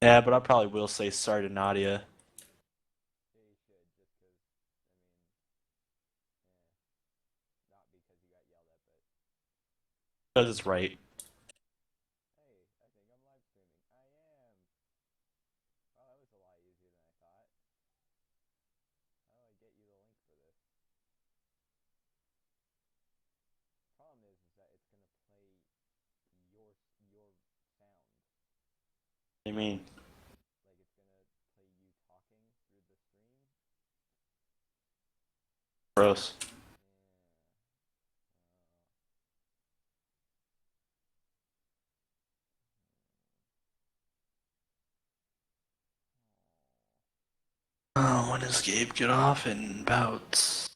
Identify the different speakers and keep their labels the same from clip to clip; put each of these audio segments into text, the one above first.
Speaker 1: Yeah, but I probably will say sorry to Nadia.
Speaker 2: Yeah, you should, just because, not because you got yelled at, but
Speaker 1: Because it's right.
Speaker 2: hey, I think I'm live streaming. I am. Oh, that was a lot easier than I thought. How do I get you the link for this? Problem is that it's gonna play your sound.
Speaker 1: I mean,
Speaker 2: Like it's gonna play you talking through the stream.
Speaker 1: gross. When does Gabe get off? In about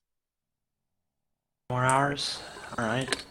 Speaker 1: 4 hours? Alright.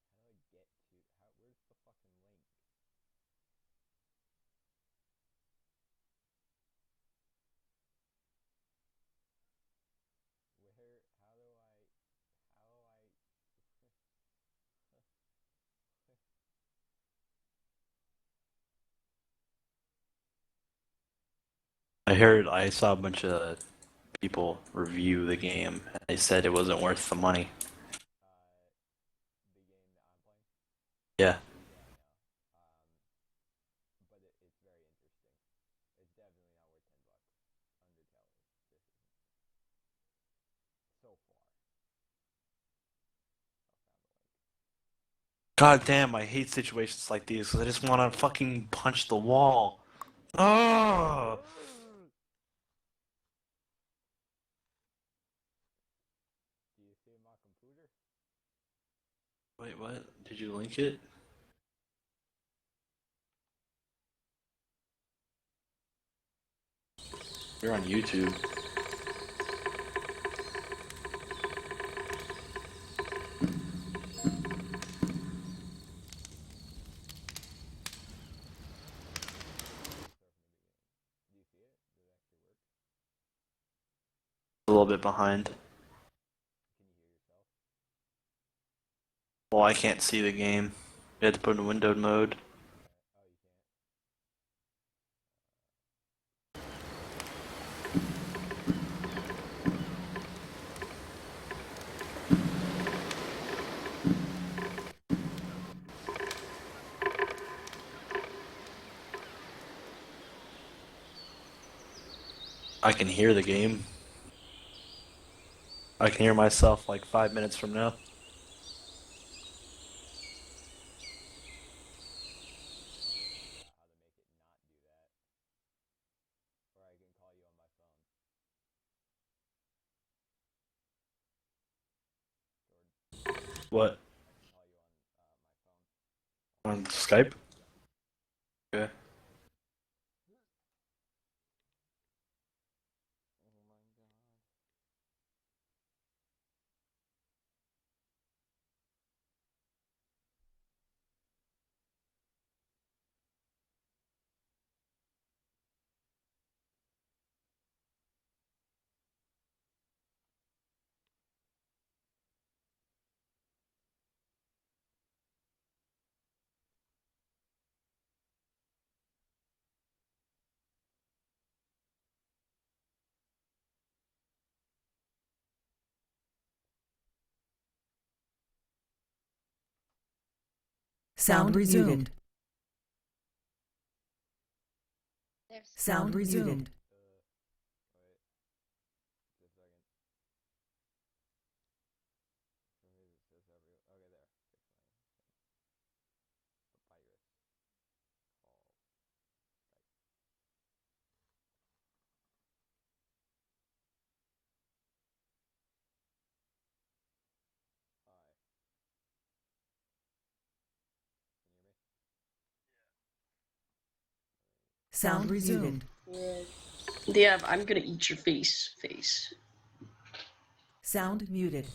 Speaker 2: How do I get to? How? Where's the fucking link? Where? How do I? How do I?
Speaker 1: I saw a bunch of people review the game, and they said it wasn't worth the money.
Speaker 2: The game that I'm playing.
Speaker 1: Yeah.
Speaker 2: Yeah, I know. But it's very interesting. It's definitely not worth $10. Undertale is. This isn't so far. I found the link.
Speaker 1: God damn, I hate situations like these because I just want to fucking punch the wall. Oh!
Speaker 2: Do you see my computer?
Speaker 1: Wait, what? Did you link it? You're on YouTube.
Speaker 2: Start from the beginning. Do you see it? Does it actually work?
Speaker 1: A little bit behind.
Speaker 2: Can you hear yourself?
Speaker 1: Well, I can't see the game. You had to put it in windowed mode.
Speaker 2: Okay. Oh, you can't.
Speaker 1: I can hear the game. I can hear myself like 5 minutes from now.
Speaker 2: How to make it not do that, or I can call you on my phone. Jordan,
Speaker 1: What?
Speaker 2: I can call you on my phone.
Speaker 1: On Skype?
Speaker 2: Yeah.
Speaker 1: Okay.
Speaker 2: Oh my god.
Speaker 3: Sound resumed. Sound resumed.
Speaker 2: Wait. Just a second. For me, it says every. Okay, there. Fix my thing. Papyrus. Call Skype.
Speaker 3: Sound resumed.
Speaker 4: Yeah, I'm gonna eat your face.
Speaker 3: Sound muted.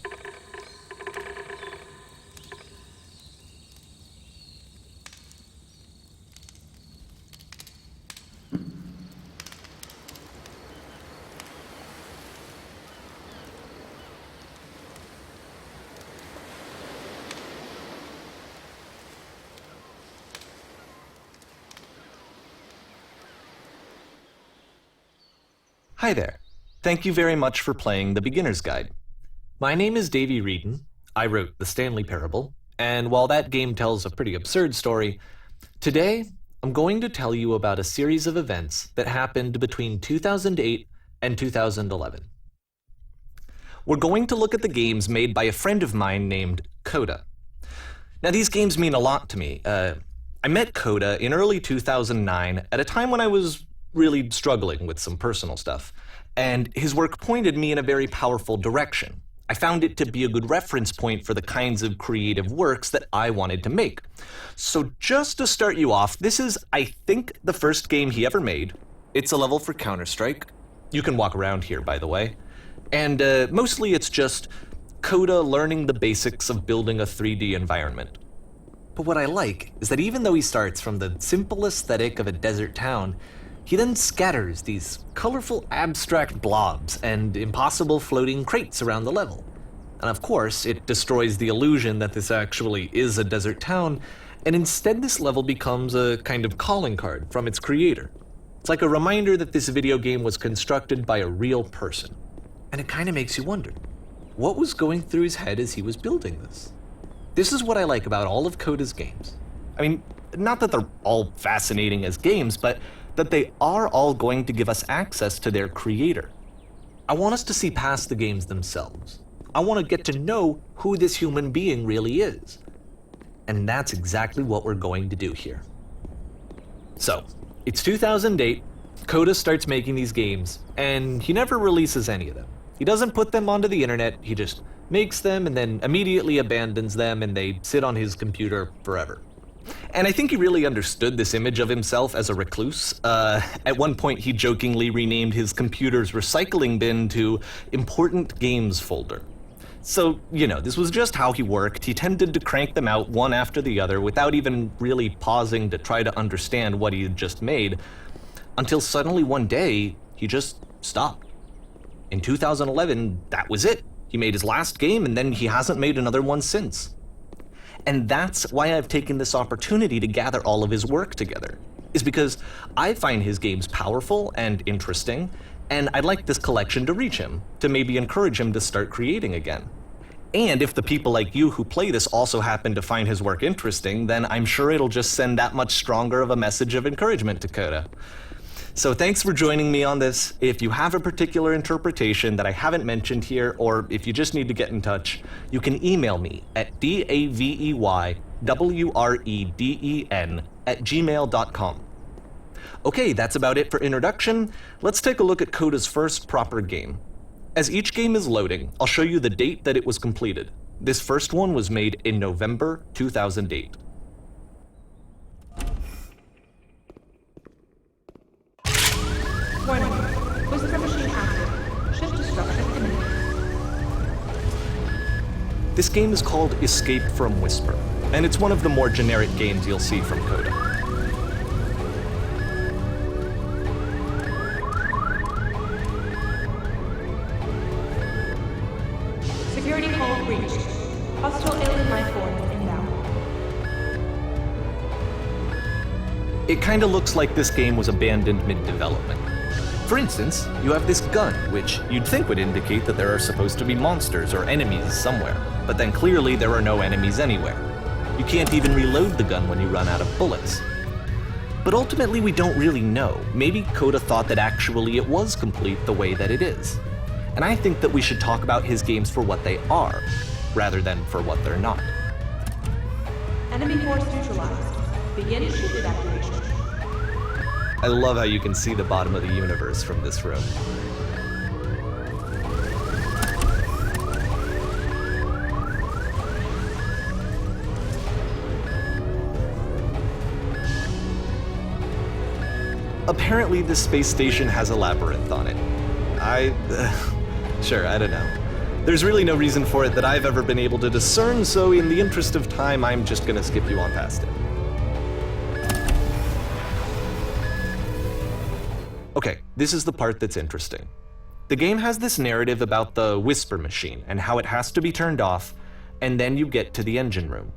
Speaker 5: Hi there. Thank you very much for playing The Beginner's Guide. My name is Davey Reedon. I wrote The Stanley Parable, and while that game tells a pretty absurd story, today I'm going to tell you about a series of events that happened between 2008 and 2011. We're going to look at the games made by a friend of mine named Coda. Now, these games mean a lot to me. I met Coda in early 2009 at a time when I was really struggling with some personal stuff, and his work pointed me in a very powerful direction. I found it to be a good reference point for the kinds of creative works that I wanted to make. So just to start you off, this is, I think, the first game he ever made. It's a level for Counter-Strike. You can walk around here, by the way. And mostly it's just Coda learning the basics of building a 3D environment. But what I like is that even though he starts from the simple aesthetic of a desert town, he then scatters these colorful abstract blobs and impossible floating crates around the level. And of course, it destroys the illusion that this actually is a desert town, and instead this level becomes a kind of calling card from its creator. It's like a reminder that this video game was constructed by a real person. And it kind of makes you wonder, what was going through his head as he was building this? This is what I like about all of Coda's games. I mean, not that they're all fascinating as games, but that they are all going to give us access to their creator. I want us to see past the games themselves. I want to get to know who this human being really is. And that's exactly what we're going to do here. So, it's 2008, Coda starts making these games, and he never releases any of them. He doesn't put them onto the internet, he just makes them and then immediately abandons them, and they sit on his computer forever. And I think he really understood this image of himself as a recluse. At one point, he jokingly renamed his computer's recycling bin to Important Games Folder. So, this was just how he worked. He tended to crank them out one after the other without even really pausing to try to understand what he had just made, until suddenly one day, he just stopped. In 2011, that was it. He made his last game, and then he hasn't made another one since. And that's why I've taken this opportunity to gather all of his work together, is because I find his games powerful and interesting, and I'd like this collection to reach him, to maybe encourage him to start creating again. And if the people like you who play this also happen to find his work interesting, then I'm sure it'll just send that much stronger of a message of encouragement to Coda. So thanks for joining me on this. If you have a particular interpretation that I haven't mentioned here, or if you just need to get in touch, you can email me at daveywreden@gmail.com. Okay, that's about it for introduction. Let's take a look at Coda's first proper game. As each game is loading, I'll show you the date that it was completed. This first one was made in November 2008.
Speaker 6: Warning. Whisper machine active. Shift destruction imminent.
Speaker 5: This game is called Escape from Whisper, and it's one of the more generic games you'll see from Coda.
Speaker 6: Security hull breached. Hostile alien life form inbound.
Speaker 5: It kinda looks like this game was abandoned mid-development. For instance, you have this gun, which you'd think would indicate that there are supposed to be monsters or enemies somewhere, but then clearly there are no enemies anywhere. You can't even reload the gun when you run out of bullets. But ultimately we don't really know. Maybe Coda thought that actually it was complete the way that it is. And I think that we should talk about his games for what they are, rather than for what they're not.
Speaker 6: Enemy force neutralized. Begin ship evacuation.
Speaker 5: I love how you can see the bottom of the universe from this room. apparently this space station has a labyrinth on it. Sure, I don't know. There's really no reason for it that I've ever been able to discern, so in the interest of time, I'm just gonna skip you on past it. Okay, this is the part that's interesting. The game has this narrative about the whisper machine and how it has to be turned off, and then you get to the engine room.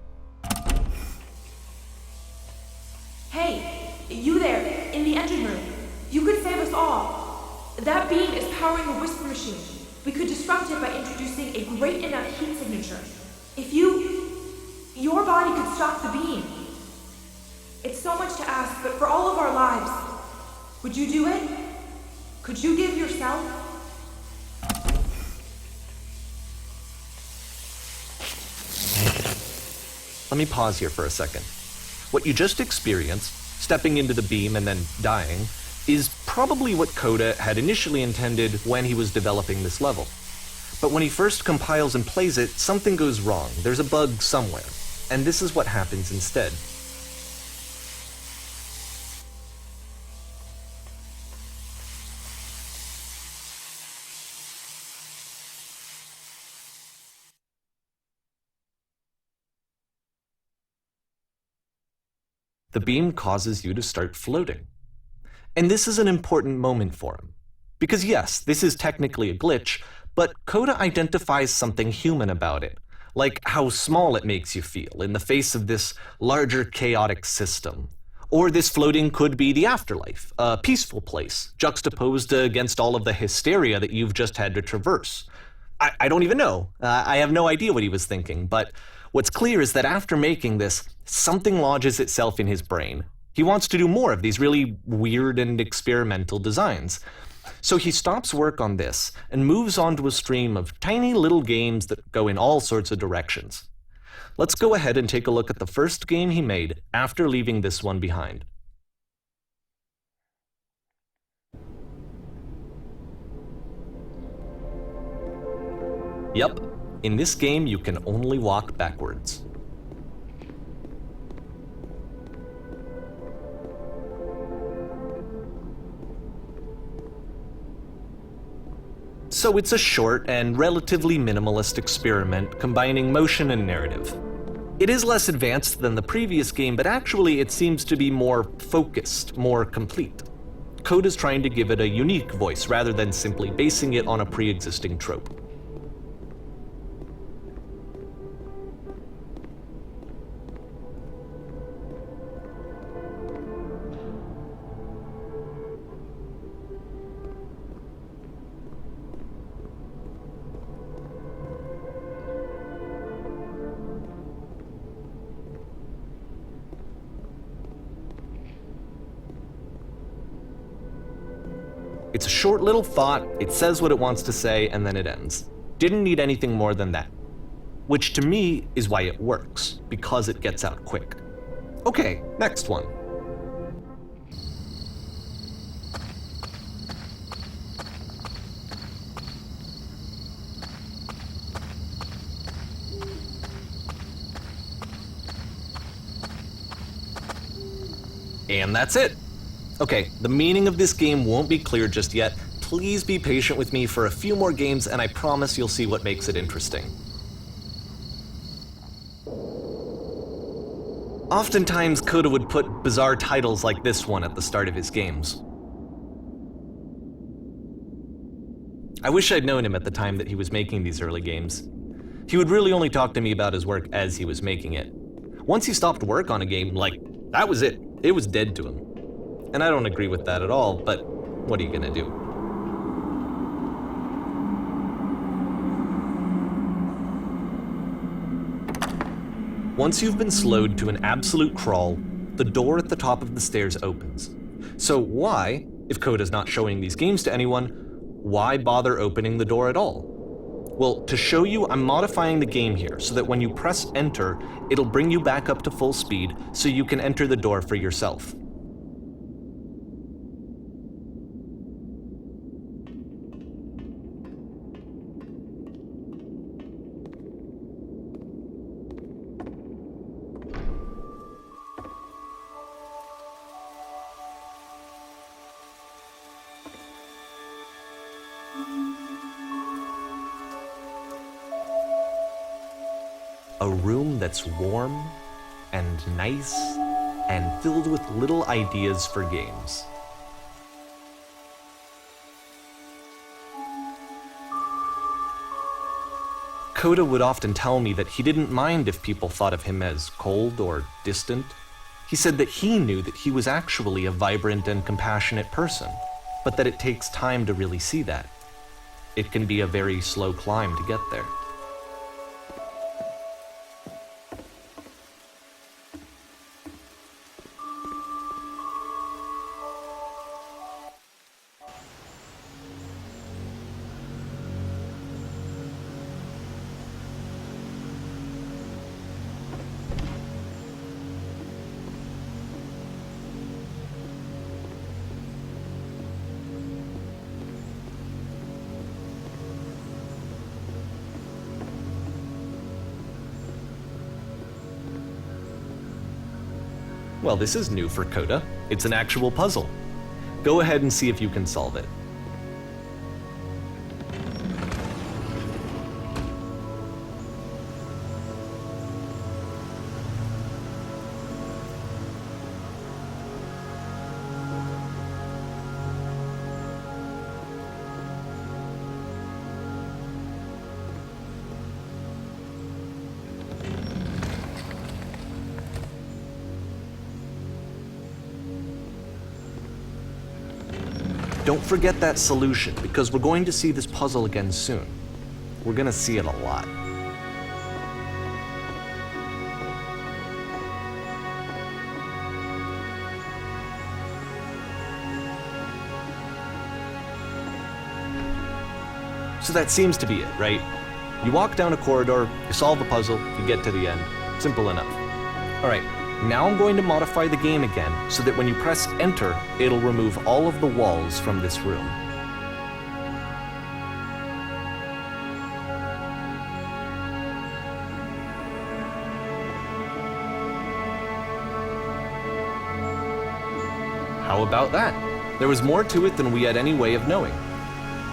Speaker 6: Hey, you there, in the engine room. You could save us all. That beam is powering the whisper machine. We could disrupt it by introducing a great enough heat signature. If your body could stop the beam. It's so much to ask, but for all of our lives, would you do it? Could you give yourself?
Speaker 5: Let me pause here for a second. What you just experienced, stepping into the beam and then dying, is probably what Coda had initially intended when he was developing this level. But when he first compiles and plays it, something goes wrong. There's a bug somewhere. And this is what happens instead. The beam causes you to start floating. And this is an important moment for him. Because yes, this is technically a glitch, but Coda identifies something human about it, like how small it makes you feel in the face of this larger chaotic system. Or this floating could be the afterlife, a peaceful place, juxtaposed against all of the hysteria that you've just had to traverse. I don't even know. I have no idea what he was thinking, but what's clear is that after making this, something lodges itself in his brain. He wants to do more of these really weird and experimental designs. So he stops work on this and moves on to a stream of tiny little games that go in all sorts of directions. Let's go ahead and take a look at the first game he made after leaving this one behind. Yep, in this game you can only walk backwards. So it's a short and relatively minimalist experiment combining motion and narrative. It is less advanced than the previous game, but actually it seems to be more focused, more complete. Code is trying to give it a unique voice rather than simply basing it on a pre-existing trope. It's a short little thought, it says what it wants to say, and then it ends. Didn't need anything more than that. Which to me is why it works, because it gets out quick. Okay, next one. And that's it. Okay, the meaning of this game won't be clear just yet. Please be patient with me for a few more games, and I promise you'll see what makes it interesting. Oftentimes, Coda would put bizarre titles like this one at the start of his games. I wish I'd known him at the time that he was making these early games. He would really only talk to me about his work as he was making it. Once he stopped work on a game, that was it. It was dead to him. And I don't agree with that at all, but what are you gonna do? Once you've been slowed to an absolute crawl, the door at the top of the stairs opens. So why, if Coda's not showing these games to anyone, why bother opening the door at all? Well, to show you, I'm modifying the game here so that when you press enter, it'll bring you back up to full speed so you can enter the door for yourself. A room that's warm and nice and filled with little ideas for games. Coda would often tell me that he didn't mind if people thought of him as cold or distant. He said that he knew that he was actually a vibrant and compassionate person, but that it takes time to really see that. It can be a very slow climb to get there. Well, this is new for Coda. It's an actual puzzle. Go ahead and see if you can solve it. Don't forget that solution, because we're going to see this puzzle again soon. We're going to see it a lot. So that seems to be it, right? You walk down a corridor, you solve a puzzle, you get to the end. Simple enough. All right. Now I'm going to modify the game again so that when you press enter, it'll remove all of the walls from this room. How about that? There was more to it than we had any way of knowing.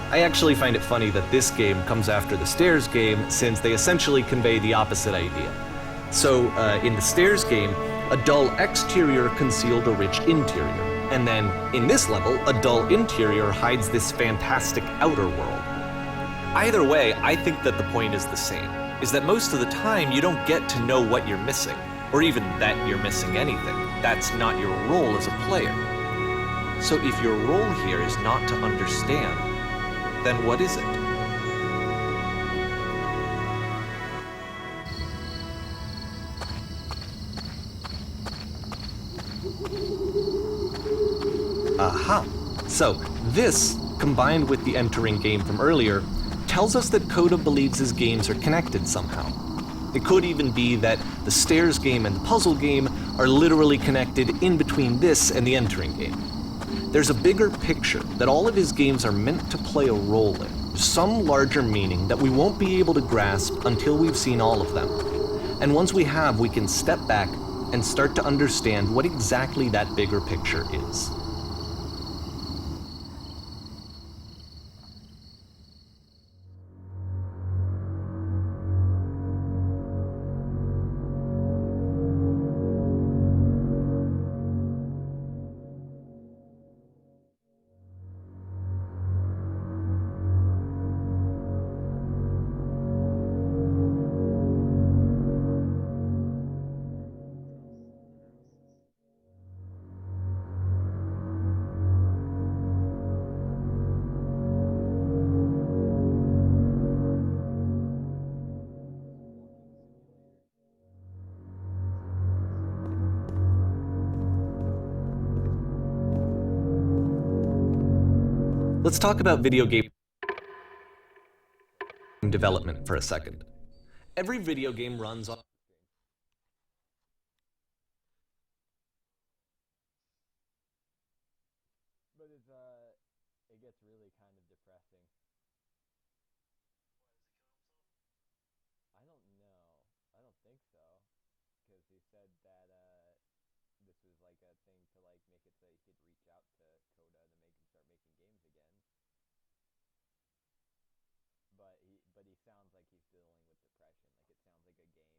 Speaker 5: I actually find it funny that this game comes after the Stairs game, since they essentially convey the opposite idea. So, in the Stairs game, a dull exterior concealed a rich interior. And then, in this level, a dull interior hides this fantastic outer world. Either way, I think that the point is the same, is that most of the time you don't get to know what you're missing, or even that you're missing anything. That's not your role as a player. So if your role here is not to understand, then what is it? Aha! So, this, combined with the entering game from earlier, tells us that Coda believes his games are connected somehow. It could even be that the Stairs game and the puzzle game are literally connected in between this and the entering game. There's a bigger picture that all of his games are meant to play a role in, some larger meaning that we won't be able to grasp until we've seen all of them. And once we have, we can step back and start to understand what exactly that bigger picture is. Let's talk about video game development for a second. Every video game runs on...
Speaker 2: But it gets really kind of depressing. I don't know. I don't think so. Because he said that, this was like a thing to like make it so he could reach out to Coda to make him start making games again. But he sounds like he's dealing with depression. Like, it sounds like a game